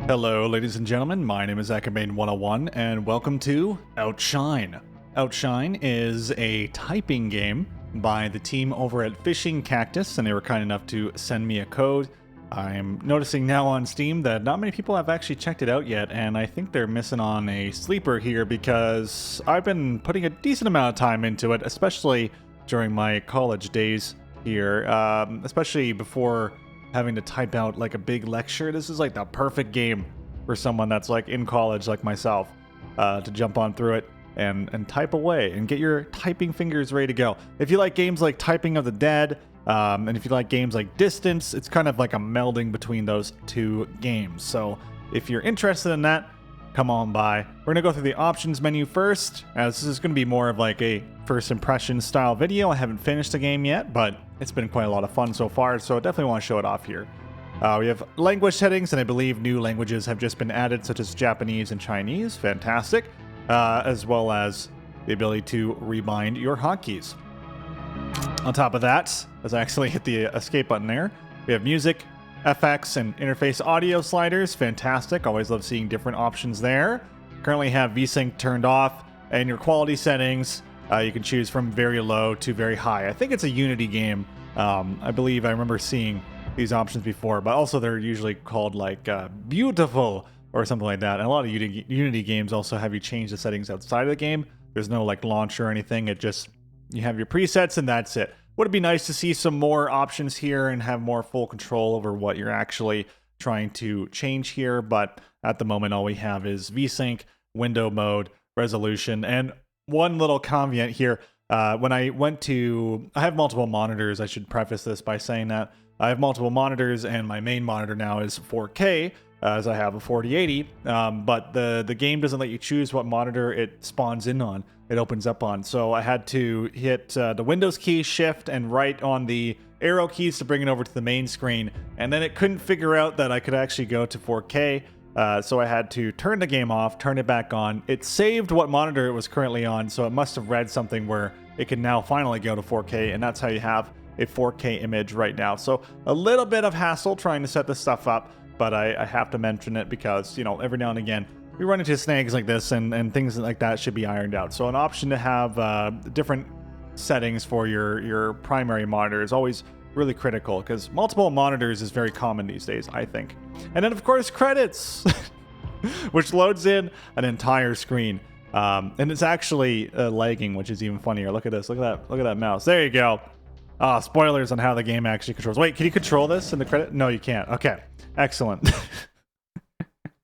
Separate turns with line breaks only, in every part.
Hello, ladies and gentlemen. My name is Akabane101, and welcome to Outshine. Outshine is a typing game by the team over at Fishing Cactus, and they were kind enough to send me a code. I'm noticing now on Steam that not many people have actually checked it out yet, and I think they're missing on a sleeper here because I've been putting a decent amount of time into it, especially during my college days here, especially before having to type out like a big lecture. This is like the perfect game for someone that's like in college like myself, to jump on through it and type away and get your typing fingers ready to go. If you like games like Typing of the Dead, and if you like games like Distance, it's kind of like a melding between those two games. So if you're interested in that, come on by. We're gonna go through the options menu first, as this is gonna be more of like a first impression style video. I haven't finished the game yet, but it's been quite a lot of fun so far, so I definitely want to show it off here. We have language settings, and I believe new languages have just been added, such as Japanese and Chinese. Fantastic. As well as the ability to rebind your hotkeys. On top of that, as I actually hit the escape button there, we have music, FX, and interface audio sliders. Fantastic. Always love seeing different options there. Currently have VSync turned off, and your quality settings, you can choose from very low to very high. I think it's a Unity game. I believe I remember seeing these options before, but also they're usually called like beautiful or something like that. And a lot of Unity games also have you change the settings outside of the game. There's no like launcher or anything. It just, you have your presets and that's it. Would it be nice to see some more options here and have more full control over what you're actually trying to change here? But at the moment, all we have is VSync, window mode, resolution, and one little caveat here. When I went to, I have multiple monitors. I should preface this by saying that I have multiple monitors, and my main monitor now is 4K, as I have a 4080. But the game doesn't let you choose what monitor it spawns in on. It opens up on. So I had to hit the Windows key, Shift, and right on the arrow keys to bring it over to the main screen. And then it couldn't figure out that I could actually go to 4K. So I had to turn the game off, turn it back on. It saved what monitor it was currently on, so it must have read something where it can now finally go to 4K, and that's how you have a 4K image right now. So a little bit of hassle trying to set this stuff up, but I have to mention it because, you know, every now and again, we run into snags like this, and things like that should be ironed out. So an option to have different settings for your primary monitor is always really critical, because multiple monitors is very common these days, I think. And then, of course, credits, which loads in an entire screen. And it's actually lagging, which is even funnier. Look at this. Look at that mouse. There you go. Spoilers on how the game actually controls. Wait, can you control this in the credit? No, you can't. Okay, excellent.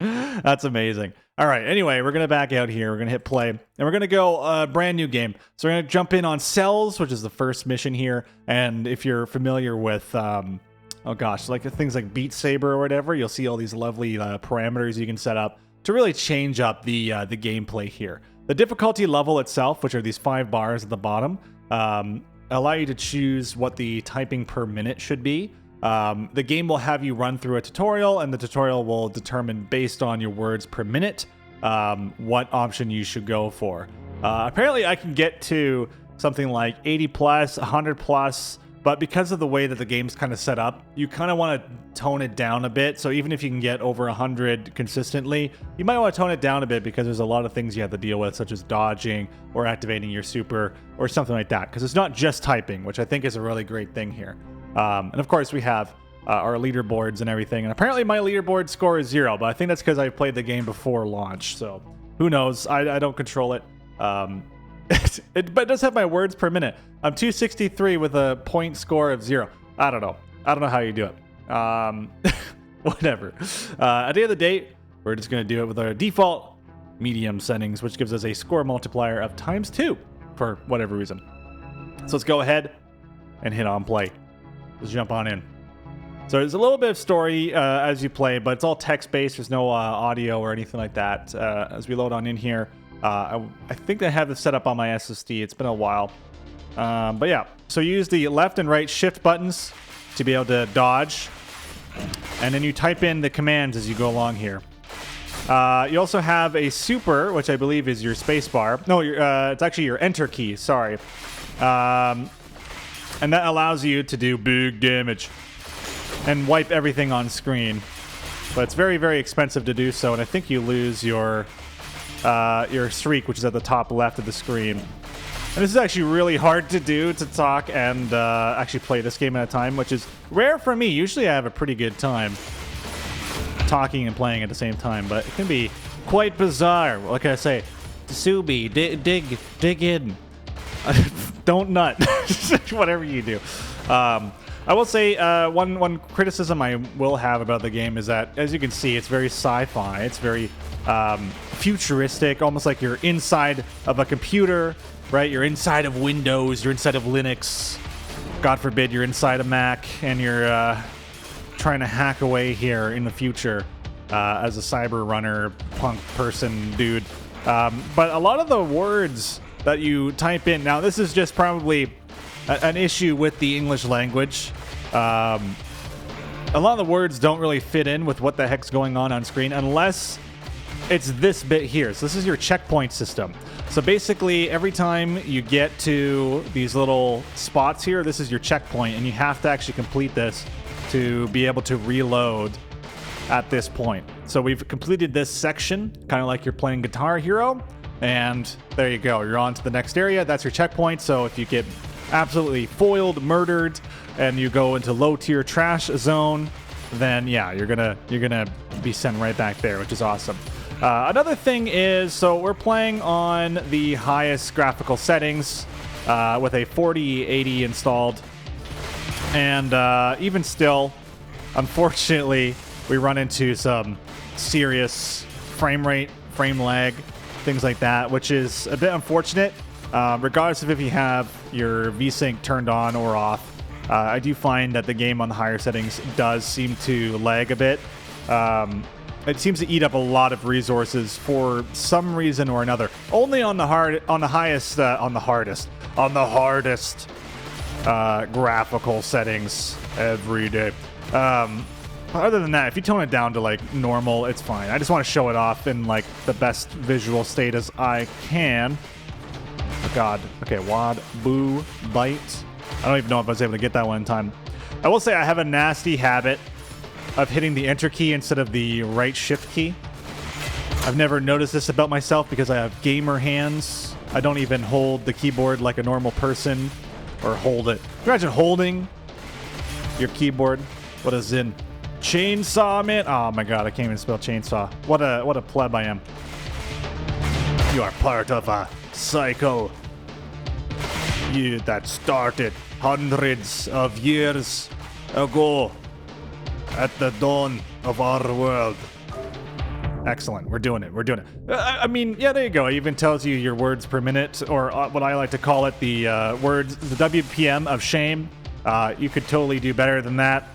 That's amazing. All right, anyway, we're going to back out here. We're going to hit play, and we're going to go brand new game. So we're going to jump in on Cells, which is the first mission here. And if you're familiar with, oh gosh, like things like Beat Saber or whatever, you'll see all these lovely parameters you can set up to really change up the gameplay here. The difficulty level itself, which are these 5 bars at the bottom, allow you to choose what the typing per minute should be. The game will have you run through a tutorial, and the tutorial will determine, based on your words per minute, what option you should go for. Apparently I can get to something like 80 plus, 100 plus, but because of the way that the game's kind of set up, you kind of want to tone it down a bit. So even if you can get over 100 consistently, you might want to tone it down a bit, because there's a lot of things you have to deal with, such as dodging or activating your super or something like that, because it's not just typing, which I think is a really great thing here. And of course we have our leaderboards and everything, and apparently my leaderboard score is 0, but I think that's because I played the game before launch, so who knows. I don't control it. But it does have my words per minute. I'm 263 with a point score of 0. I don't know how you do it. Whatever. At the end of the day, we're just going to do it with our default medium settings, which gives us a score multiplier of ×2 for whatever reason. So let's go ahead and hit on play. Let's jump on in. So there's a little bit of story as you play, but it's all text-based. There's no audio or anything like that. As we load on in here, I think I have this set up on my SSD. It's been a while. But yeah, so you use the left and right shift buttons to be able to dodge. And then you type in the commands as you go along here. You also have a super, which I believe is your space bar. No, it's actually your enter key, sorry. And that allows you to do big damage and wipe everything on screen. but it's very, very expensive to do so, and I think you lose your streak, which is at the top left of the screen. And this is actually really hard to do, to talk and actually play this game at a time, which is rare for me. Usually I have a pretty good time talking and playing at the same time, but it can be quite bizarre. Like I say, Subi, dig in. Don't nut. Whatever you do. I will say one criticism I will have about the game is that, as you can see, it's very sci-fi. It's very futuristic, almost like you're inside of a computer, right? You're inside of Windows, you're inside of Linux. God forbid you're inside a Mac and you're trying to hack away here in the future as a cyber runner, punk person, dude. But a lot of the words that you type in, now this is just probably an issue with the English language. A lot of the words don't really fit in with what the heck's going on screen unless it's this bit here. So this is your checkpoint system. So basically, every time you get to these little spots here, this is your checkpoint, and you have to actually complete this to be able to reload at this point. So we've completed this section, kind of like you're playing Guitar Hero, and there you go. You're on to the next area. That's your checkpoint. So if you get absolutely foiled, murdered, and you go into low-tier trash zone, then yeah, you're gonna be sent right back there, which is awesome. Another thing is, so we're playing on the highest graphical settings with a 4080 installed, and even still, unfortunately, we run into some serious frame lag, things like that, which is a bit unfortunate. Regardless of if you have your VSync turned on or off, I do find that the game on the higher settings does seem to lag a bit. It seems to eat up a lot of resources for some reason or another. Only on the hardest graphical settings every day. Other than that, if you tone it down to like normal, it's fine. I just want to show it off in like the best visual state as I can. Oh God. Okay, wad, boo, bite. I don't even know if I was able to get that one in time. I will say I have a nasty habit of hitting the enter key instead of the right shift key. I've never noticed this about myself because I have gamer hands. I don't even hold the keyboard like a normal person, or hold it. Imagine holding your keyboard. What a zin. Chainsaw, man. Oh my God, I can't even spell chainsaw. What a pleb I am. You are part of a cycle that started hundreds of years ago at the dawn of our world. Excellent. We're doing it. I mean, yeah, there you go. It even tells you your words per minute, or what I like to call it, the words, the WPM of shame. You could totally do better than that,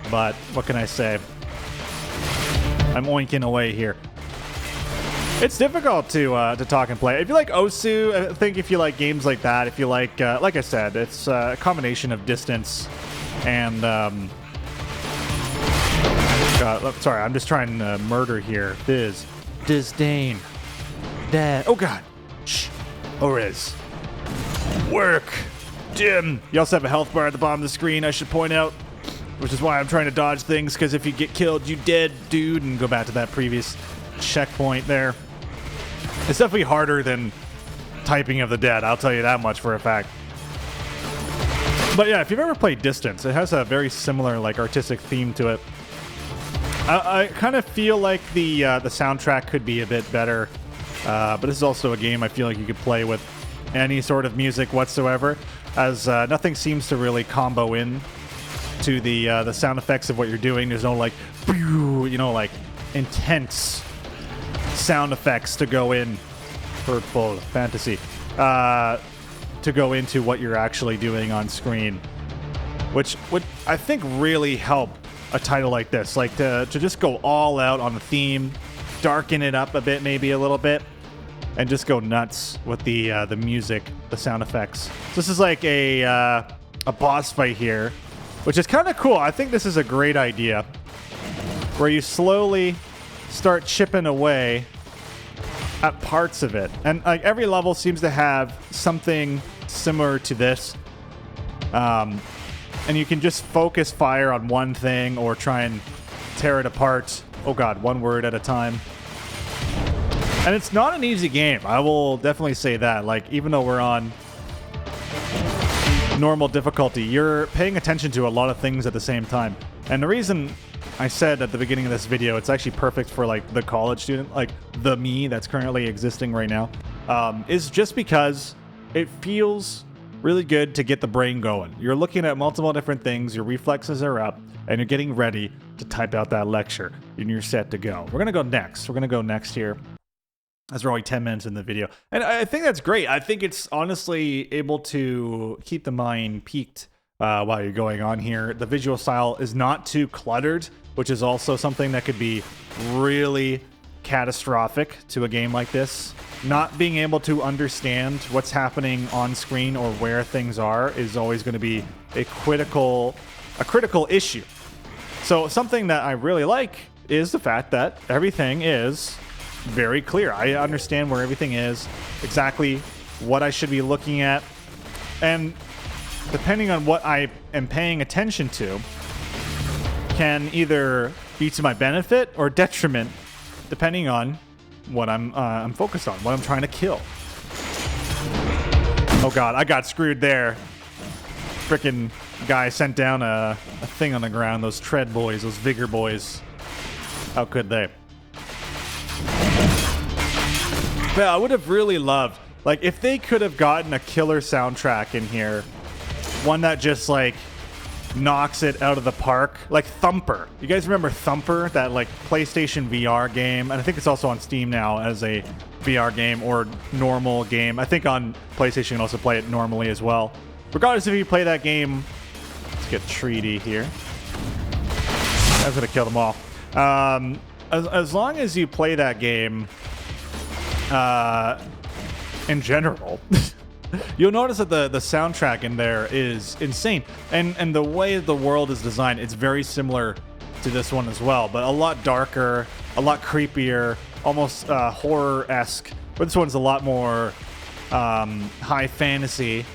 but what can I say? I'm oinking away here. It's difficult to talk and play. If you like Osu, I think if you like games like that, if you like I said, it's a combination of distance and sorry, I'm just trying to murder here. Disdain, oh God, shh, Oriz, work, dim. You also have a health bar at the bottom of the screen, I should point out, which is why I'm trying to dodge things, because if you get killed, you dead, dude, and go back to that previous checkpoint there. It's definitely harder than typing of the dead, I'll tell you that much for a fact. But yeah, if you've ever played Distance, it has a very similar like artistic theme to it. I kind of feel like the soundtrack could be a bit better, but this is also a game I feel like you could play with any sort of music whatsoever, as nothing seems to really combo in to the sound effects of what you're doing. There's no like, you know, like intense sound effects to go in, hurtful fantasy, to go into what you're actually doing on screen, which would, I think, really help a title like this, like to just go all out on the theme, darken it up a bit, maybe a little bit, and just go nuts with the music, the sound effects. So this is like a boss fight here, which is kind of cool. I think this is a great idea, where you slowly start chipping away at parts of it, and like every level seems to have something similar to this, and you can just focus fire on one thing or try and tear it apart Oh god, one word at a time. And it's not an easy game. I will definitely say that. Like, even though we're on normal difficulty, you're paying attention to a lot of things at the same time. And the reason I said at the beginning of this video, it's actually perfect for like the college student, like the me that's currently existing right now, is just because it feels really good to get the brain going. You're looking at multiple different things, your reflexes are up, and you're getting ready to type out that lecture, and you're set to go. We're gonna go next. We're gonna go next here, as we're only 10 minutes in the video. And I think that's great. I think it's honestly able to keep the mind peaked while you're going on here. The visual style is not too cluttered, which is also something that could be really catastrophic to a game like this. Not being able to understand what's happening on screen or where things are is always going to be a critical issue. So something that I really like is the fact that everything is very clear. I understand where everything is, exactly what I should be looking at, and depending on what I am paying attention to can either be to my benefit or detriment, depending on what I'm focused on, what I'm trying to kill. Oh god, I got screwed there. Frickin' guy sent down a thing on the ground. Those tread boys, those vigor boys. How could they? But I would have really loved, like, if they could have gotten a killer soundtrack in here, one that just like knocks it out of the park, like Thumper. You guys remember Thumper, that like PlayStation VR game? And I think it's also on Steam now as a VR game or normal game. I think on PlayStation you can also play it normally as well. Regardless if you play that game, let's get treaty here. I was gonna kill them all. As long as you play that game, in general, you'll notice that the soundtrack in there is insane, and the way the world is designed, it's very similar to this one as well, but a lot darker, a lot creepier, almost horror-esque. But this one's a lot more high fantasy,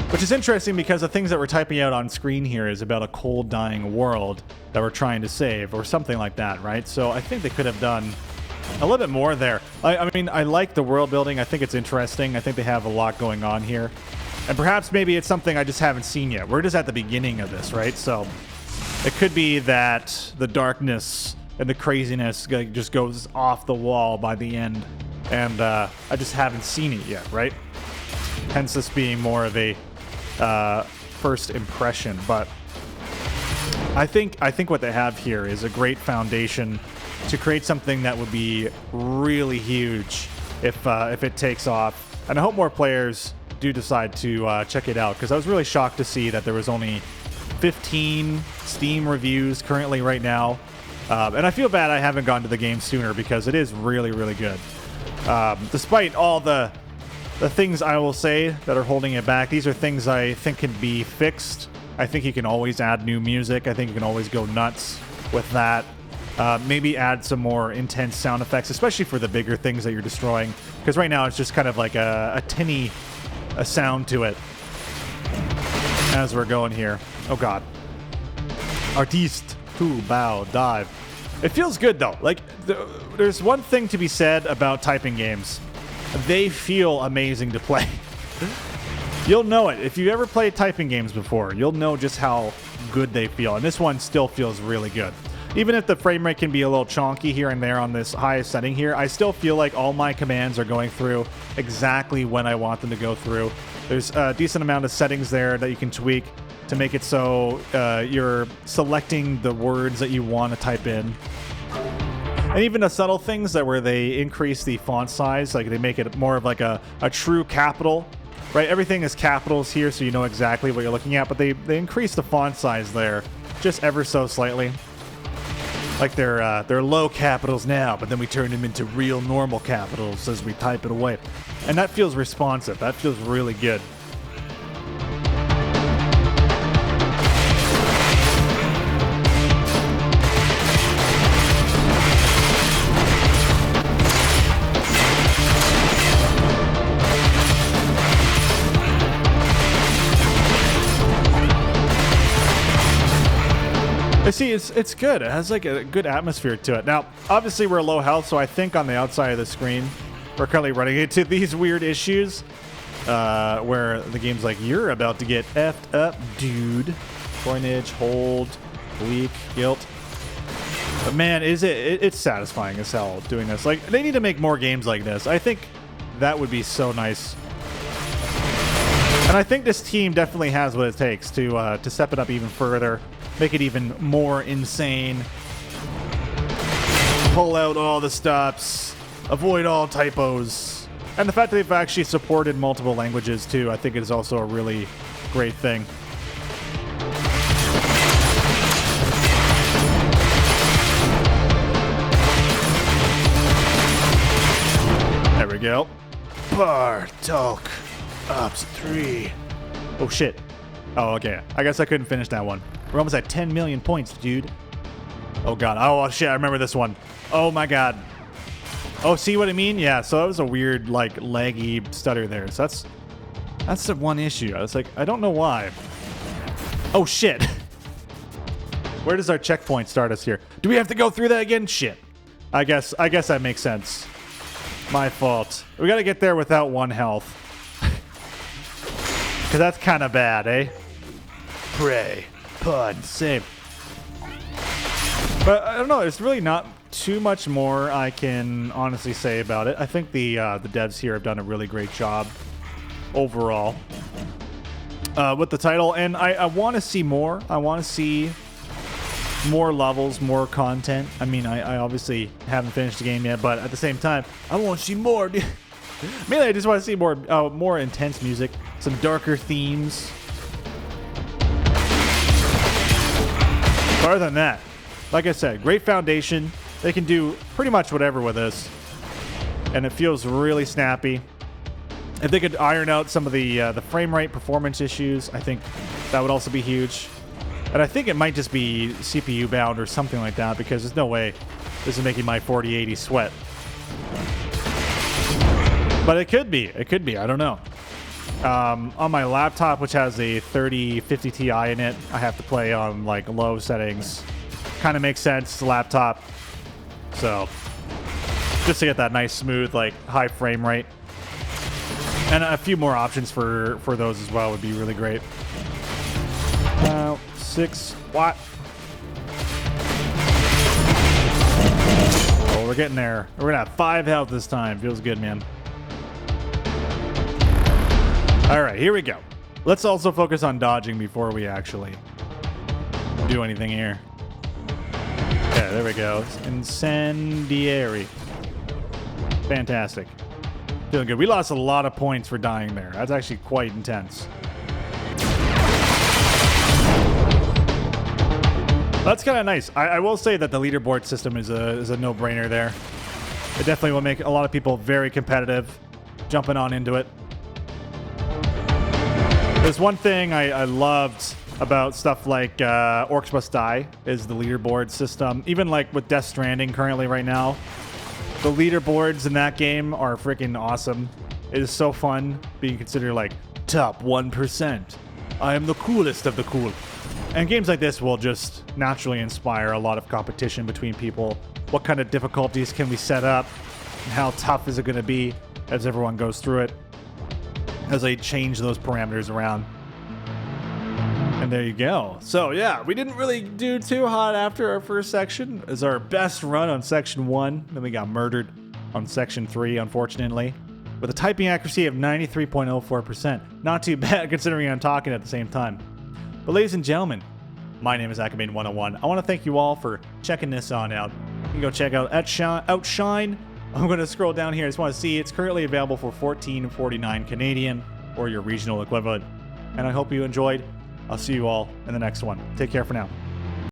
which is interesting because the things that we're typing out on screen here is about a cold, dying world that we're trying to save, or something like that, right? So I think they could have done a little bit more there. I mean, I like the world building. I think it's interesting. I think they have a lot going on here. And perhaps maybe it's something I just haven't seen yet. We're just at the beginning of this, right? So it could be that the darkness and the craziness just goes off the wall by the end. And I just haven't seen it yet, right? Hence this being more of a first impression. But I think what they have here is a great foundation to create something that would be really huge if it takes off. And I hope more players do decide to check it out, because I was really shocked to see that there was only 15 Steam reviews currently right now. And I feel bad I haven't gone to the game sooner, because it is really, really good. Despite all the things I will say that are holding it back, these are things I think can be fixed. I think you can always add new music. I think you can always go nuts with that. Maybe add some more intense sound effects, especially for the bigger things that you're destroying. Because right now it's just kind of like a tinny sound to it as we're going here. Oh god. Artiste, two, bow, dive. It feels good though. Like, there's one thing to be said about typing games. They feel amazing to play. You'll know it. If you've ever played typing games before, you'll know just how good they feel. And this one still feels really good. Even if the frame rate can be a little chonky here and there on this highest setting here, I still feel like all my commands are going through exactly when I want them to go through. There's a decent amount of settings there that you can tweak to make it so you're selecting the words that you want to type in. And even the subtle things that where they increase the font size, like they make it more of like a true capital, right? Everything is capitals here, so you know exactly what you're looking at, but they increase the font size there just ever so slightly. Like they're low capitals now, but then we turn them into real normal capitals as we type it away. And that feels responsive. That feels really good. See, it's good. It has like a good atmosphere to it. Now, obviously we're low health, so I think on the outside of the screen, we're currently running into these weird issues where the game's like, you're about to get effed up, dude. Coinage, hold, weak, guilt. But man, it's satisfying as hell doing this. Like, they need to make more games like this. I think that would be so nice. And I think this team definitely has what it takes to step it up even further, make it even more insane, pull out all the stops, avoid all typos. And the fact that they've actually supported multiple languages too, I think is also a really great thing. There we go. Talk. Ops 3. Oh shit. Oh, okay. I guess I couldn't finish that one. We're almost at 10 million points, dude. Oh god. Oh shit, I remember this one. Oh my god. Oh, see what I mean? Yeah, so that was a weird, like, laggy stutter there. So that's the one issue. I was like, I don't know why. Oh shit. Where does our checkpoint start us here? Do we have to go through that again? Shit. I guess that makes sense. My fault. We gotta get there without 1 health. Because that's kind of bad, eh? Pray. Pun. Save. But I don't know. There's really not too much more I can honestly say about it. I think the devs here have done a really great job overall with the title. And I want to see more. I want to see more levels, more content. I mean, I obviously haven't finished the game yet, but at the same time, I want to see more. Mainly, I just want to see more intense music, some darker themes. But other than that, like I said, great foundation. They can do pretty much whatever with this, and it feels really snappy. If they could iron out some of the frame rate performance issues, I think that would also be huge. And I think it might just be CPU bound or something like that, because there's no way this is making my 4080 sweat. But it could be. It could be. I don't know. On my laptop, which has a 3050 Ti in it, I have to play on like low settings. Kind of makes sense. It's a laptop. So just to get that nice, smooth, like high frame rate. And a few more options for those as well would be really great. 6 watt. Oh, we're getting there. We're gonna have 5 health this time. Feels good, man. All right, here we go. Let's also focus on dodging before we actually do anything here. Yeah, there we go. Incendiary. Fantastic. Feeling good. We lost a lot of points for dying there. That's actually quite intense. That's kind of nice. I will say that the leaderboard system is a no-brainer there. It definitely will make a lot of people very competitive, jumping on into it. There's one thing I loved about stuff like Orcs Must Die is the leaderboard system. Even like with Death Stranding currently right now, the leaderboards in that game are freaking awesome. It is so fun being considered like top 1%. I am the coolest of the cool. And games like this will just naturally inspire a lot of competition between people. What kind of difficulties can we set up? And how tough is it going to be as everyone goes through it? As they change those parameters around. And there you go. So yeah, we didn't really do too hot after our first section. It was our best run on section 1. Then we got murdered on section 3, unfortunately. With a typing accuracy of 93.04%. Not too bad considering I'm talking at the same time. But ladies and gentlemen, my name is Ackerman101. I want to thank you all for checking this on out. You can go check out Outshine. I'm going to scroll down here. I just want to see it's currently available for $14.49 Canadian or your regional equivalent. And I hope you enjoyed. I'll see you all in the next one. Take care for now.